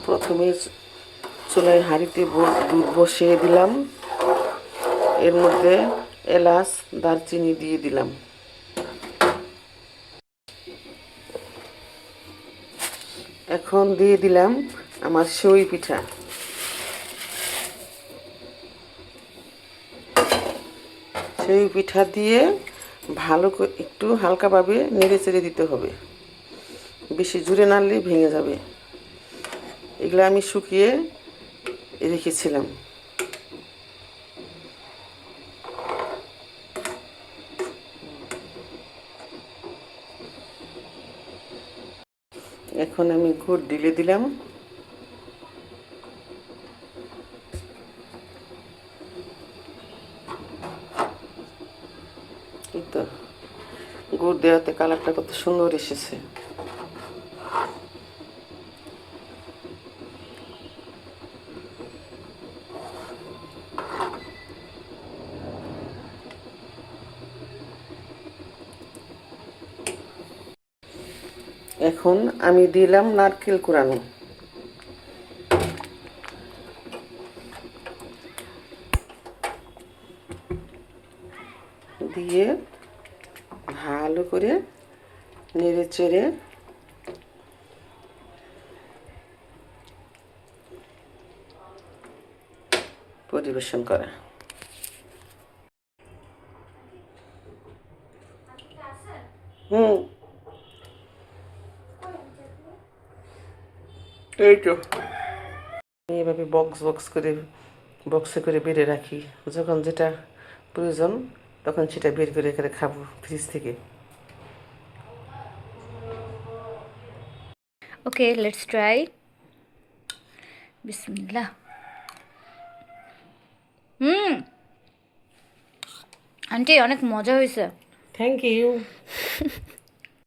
প্রথমে চুলায় হাঁড়িতে দুধ বসিয়ে দিলাম, এর মধ্যে এলাচ দারচিনি দিয়ে দিলাম। এখন দিয়ে দিলাম আমার সই পিঠা। সেই পিঠা দিয়ে ভালো করে একটু হালকাভাবে নেড়ে চেড়ে দিতে হবে, বেশি জুড়ে নাড়লে ভেঙে যাবে। এগুলো আমি শুকিয়ে রেখেছিলাম। এখন আমি গুড় ঢেলে দিলাম। এই তো গুড় দেওয়াতে কালারটা কত সুন্দর এসেছে। এখন আমি দিলাম নারকেল কুড়ানো। দিয়ে ভালো করে নেড়ে চেড়ে পরিবেশন করা। এই তো এভাবে বক্সে করে বেড়ে রাখি, যখন যেটা প্রয়োজন তখন সেটা বের করে করে খাবো ফ্রিজ থেকে। Okay, let's try. বিসমিল্লাহ। আন্টি অনেক মজা হয়েছে। Thank you.